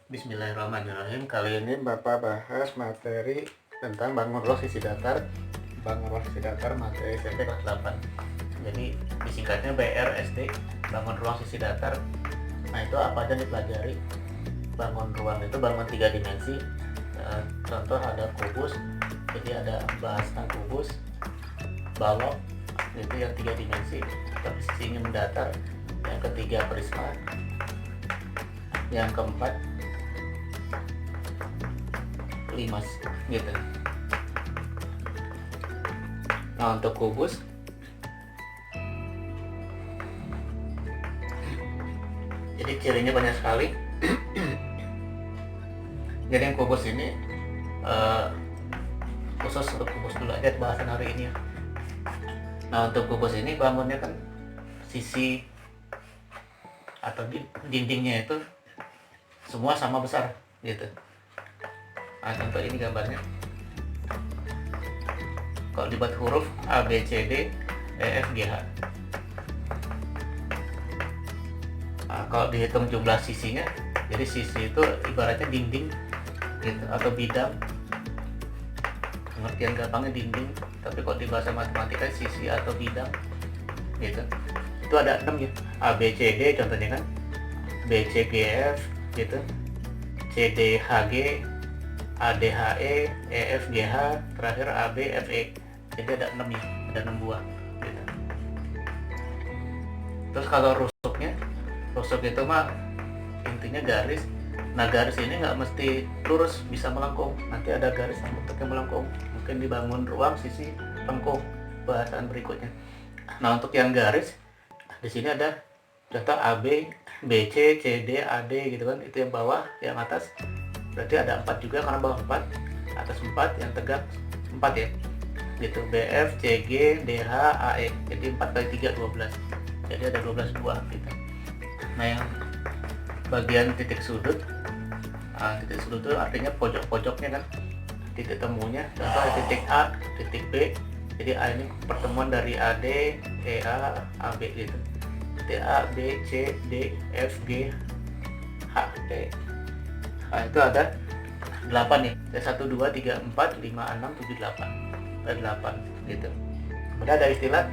Bismillahirrahmanirrahim. Kali ini Bapak bahas materi tentang bangun ruang sisi datar. Bangun ruang sisi datar materi SMP kelas 8. Jadi disingkatnya BRSD, bangun ruang sisi datar. Nah, itu apa aja dipelajari. Bangun ruang itu bangun 3 dimensi. Contoh ada kubus. Jadi ada bahasan kubus, balok itu yang 3 dimensi, tapi sisinya mendatar. Yang ketiga prisma. Yang keempat limas gitu. Nah, untuk kubus jadi cirinya banyak sekali. Jadi yang kubus ini khusus untuk kubus dulu aja bahasan hari ini. Nah, untuk kubus ini bangunnya kan sisi atau dindingnya itu semua sama besar gitu. Nah, contoh ini gambarnya. Kalau dibuat huruf A, B, C, D, E, F, G, H. Nah, kalau dihitung jumlah sisinya, jadi sisi itu ibaratnya dinding gitu, atau bidang. Pengertian gampangnya dinding, tapi kalau di bahasa matematika sisi atau bidang gitu. Itu ada 6 ya. A, B, C, D contohnya kan. B, C, G, F gitu. C, D, H, G, A, D, H, E, E, F, G, H, terakhir A, B, F, E. Jadi ada 6 ya, ada 6 buah gitu. Terus kalau rusuk itu mah intinya garis. Nah, garis ini nggak mesti lurus, bisa melengkung. Nanti ada garis yang bentuknya melengkung, mungkin dibangun ruang sisi lengkung, bahasan berikutnya. Nah, untuk yang garis di sini ada contoh AB, BC, CD, AD gitu kan. Itu yang bawah, yang atas berarti ada 4 juga karena bawah 4, atas 4, yang tegak 4 ya gitu. BF, CG, DH, AE. Jadi 4 kali 3 12. Jadi ada 12 buah gitu. Nah, yang bagian titik sudut, titik sudut itu artinya pojok-pojoknya kan, titik temunya. Contoh titik A, titik B. Jadi A ini pertemuan dari AD, EA, AB gitu. Titik A, B, C, D, F, G, H, D. Nah, itu ada 8 ya. 1, 2, 3, 4, 5, 6, 7, 8. Ada 8 gitu. Kemudian ada istilah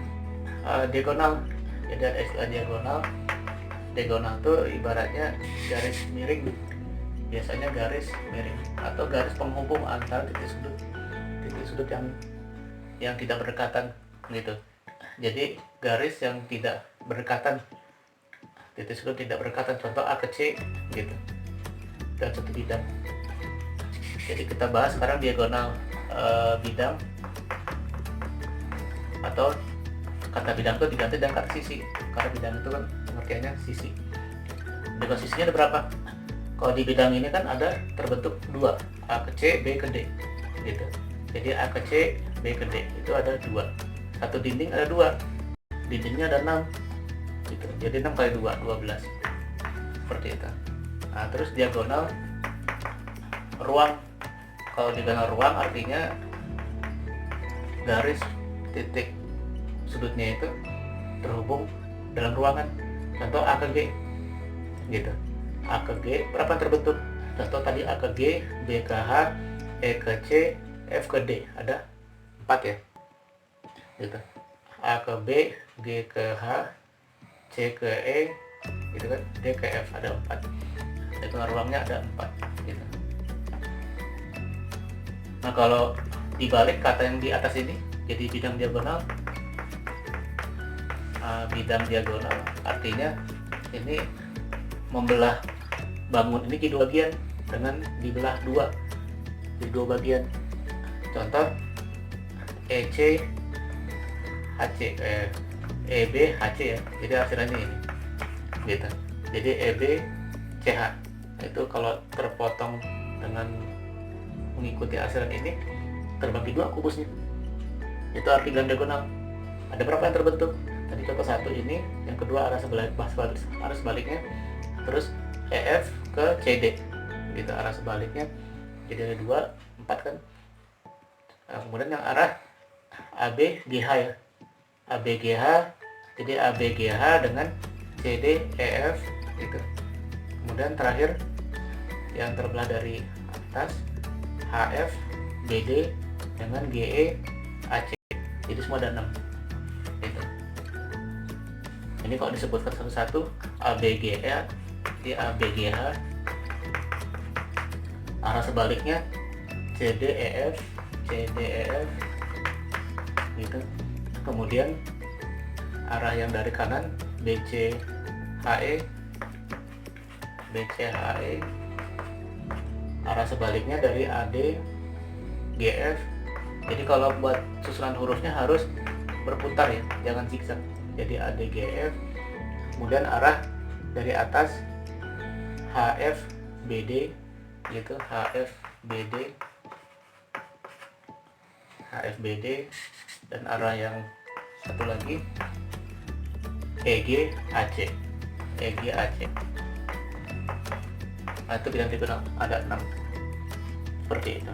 diagonal. Jadi ada istilah diagonal. Diagonal itu ibaratnya garis miring. Biasanya garis miring atau garis penghubung antara titik sudut yang tidak berdekatan gitu. Jadi garis yang tidak berdekatan, titik sudut tidak berdekatan, contoh A ke C gitu, dan satu bidang. Jadi kita bahas sekarang diagonal bidang, atau kata bidang itu diganti dengan kata sisi, karena bidang itu kan pengertiannya sisi. Dengan sisinya ada berapa? Kalau di bidang ini kan ada terbentuk 2, A ke C, B ke D gitu. Jadi A ke C, B ke D itu ada 2. Satu dinding ada 2, dindingnya ada 6 gitu. Jadi 6 kali 2, 12 seperti itu. Nah, terus diagonal ruang. Kalau diagonal ruang artinya garis titik sudutnya itu terhubung dalam ruangan. Contoh A ke G gitu. A ke G berapa terbentuk? Contoh tadi A ke G, B ke H, E ke C, F ke D, ada 4 ya gitu. A ke B, G ke H, C ke E gitu kan, D ke F, ada 4. Diagonal ruangnya ada 4 gitu. Nah, kalau dibalik kata yang di atas ini jadi bidang diagonal. Bidang diagonal artinya ini membelah bangun ini jadi 2 bagian dengan dibelah 2 jadi 2 bagian. Contoh EC HC, EB HC ya, jadi hasilnya ini gitu. Jadi EB CH itu kalau terpotong dengan mengikuti asiran ini terbagi 2 kubusnya, itu arti bidang diagonal. Ada berapa yang terbentuk? Tadi contoh 1 ini, yang kedua arah sebaliknya, terus EF ke CD gitu, arah sebaliknya, jadi ada 2, 4 kan. Nah, kemudian yang arah AB GH ya, AB GH, jadi AB GH dengan CD EF gitu. Kemudian terakhir yang terbelah dari atas HF BD dengan GE AC, jadi semua ada 6 gitu. Ini kalau disebutkan satu-satu, ABGE di ABGH, arah sebaliknya CDEF CDEF gitu. Kemudian arah yang dari kanan BCHE BCHE, arah sebaliknya dari AD GF. Jadi kalau buat susunan hurufnya harus berputar ya, jangan zigzag. Jadi AD GF, kemudian arah dari atas HF BD gitu, HF BD, dan arah yang satu lagi EG AC. Nah, itu bidang-bidang ada 6 seperti itu.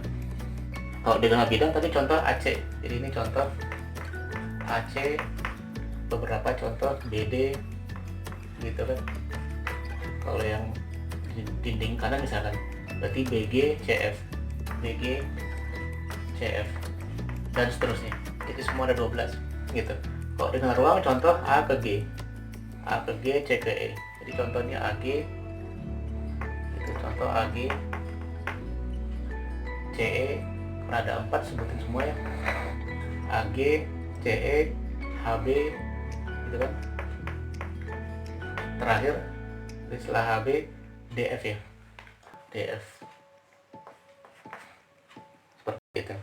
Kalau bidang-bidang tadi contoh AC, jadi ini contoh AC, beberapa contoh BD gitu kan. Kalau yang dinding kanan misalkan berarti BG CF dan seterusnya. Jadi semua ada 12 gitu. Kalau dengan ruang contoh A ke G C ke E. Jadi contohnya AG, itu contoh AG CE, karena ada 4 sebutin semua ya, AG CE HB gitu kan. Terakhir setelah HB DF ya, DF seperti itu.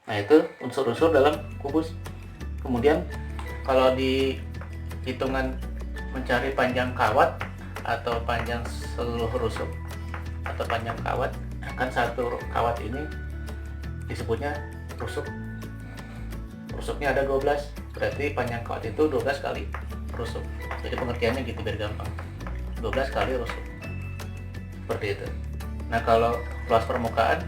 Nah, itu unsur-unsur dalam kubus. Kemudian kalau di hitungan mencari panjang kawat atau panjang seluruh rusuk atau panjang kawat, kan satu kawat ini disebutnya rusuk. Rusuknya ada 12, berarti panjang kawat itu 12 kali rusuk. Jadi pengertiannya gitu biar gampang, 12 kali rusuk seperti itu. Nah, kalau luas permukaan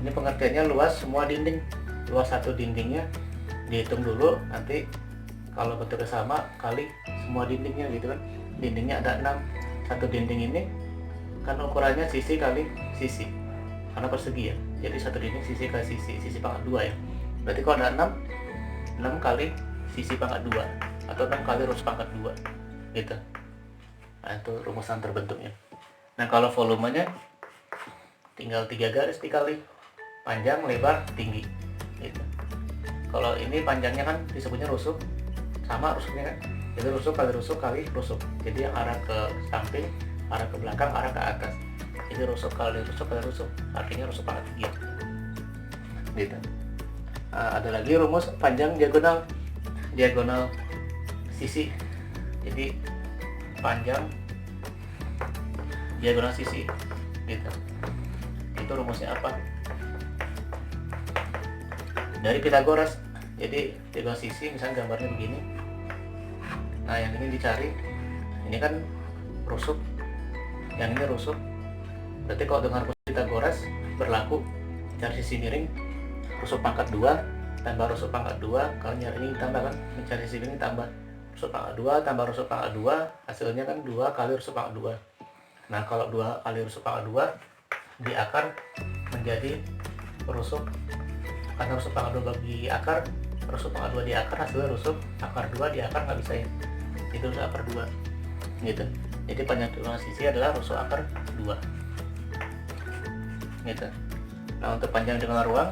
ini pengertiannya luas semua dinding, luas satu dindingnya dihitung dulu, nanti kalau bentuknya sama kali semua dindingnya gitu kan. Dindingnya ada 6, satu dinding ini kan ukurannya sisi kali sisi karena persegi ya, jadi satu dinding sisi kali sisi pangkat 2 ya. Berarti kalau ada 6 kali sisi pangkat 2 atau 6 kali rusuk pangkat 2 gitu. Nah, itu rumusan terbentuknya. Nah, kalau volumenya tinggal 3 garis dikali panjang, lebar, tinggi gitu. Kalau ini panjangnya kan disebutnya rusuk, sama rusuknya kan, jadi rusuk kali rusuk. Jadi yang arah ke samping, arah ke belakang, arah ke atas, jadi rusuk kali rusuk, artinya rusuk pangkat 3 gitu. Ada lagi rumus panjang diagonal sisi. Jadi panjang diagonal sisi gitu. Itu rumusnya apa? Dari Pythagoras. Jadi diagonal sisi, misalnya gambarnya begini. Nah, yang ini dicari, ini kan rusuk, yang ini rusuk. Berarti kalau dengan rumus Pythagoras berlaku, cari sisi miring, rusuk pangkat 2 tambah rusuk pangkat 2, kalau nyari ini tambah kan, mencari sisi miring tambah rusuk pangkat 2 tambah rusuk pangkat 2, hasilnya kan 2 kali rusuk pangkat 2. Nah, kalau 2 kali rusuk pangkat 2 diakar menjadi rusuk, karena rusuk pangkat 2 bagi akar, rusuk pangkat 2 diakar, hasilnya rusuk akar 2 diakar, nggak bisa ya, itu rusuk akar 2 gitu. Jadi panjang diagonal sisi adalah rusuk akar 2 gitu. Nah, untuk panjang diagonal ruang,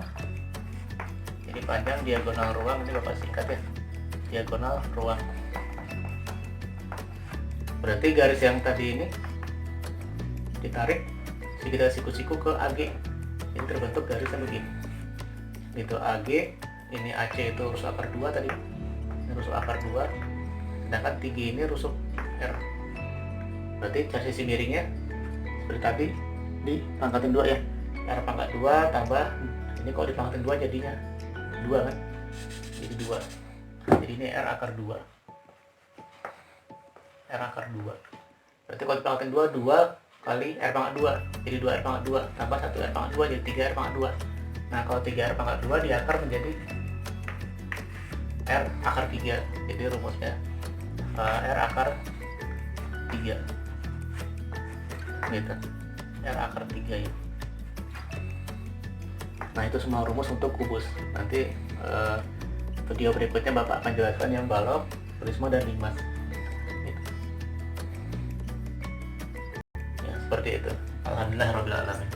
jadi panjang diagonal ruang ini Bapak singkat ya, diagonal ruang. Berarti garis yang tadi ini ditarik kita siku-siku ke AG, ini terbentuk garisnya begini gitu. AG ini AC itu rusuk akar 2 tadi, ini rusuk akar 2, sedangkan 3 ini rusuk R. Berarti cari sisi miringnya seperti tadi dipangkatin 2 ya, R pangkat 2 tambah ini, kalau dipangkatin 2 jadinya 2 kan, jadi 2, jadi ini R akar 2, R akar 2. Berarti kalau dipangkatin 2 kali R pangkat 2, jadi 2 R pangkat 2 tambah 1 R pangkat 2 jadi 3 R pangkat 2. Nah, kalau 3 R pangkat 2 diakar menjadi R akar 3, jadi rumusnya R akar 3 gitu. R akar 3 ya. Nah itu semua rumus untuk kubus. Nanti video berikutnya Bapak akan jelaskan yang balok, prisma, dan limas. Gitu. Ya seperti itu. Alhamdulillah rabbil alamin.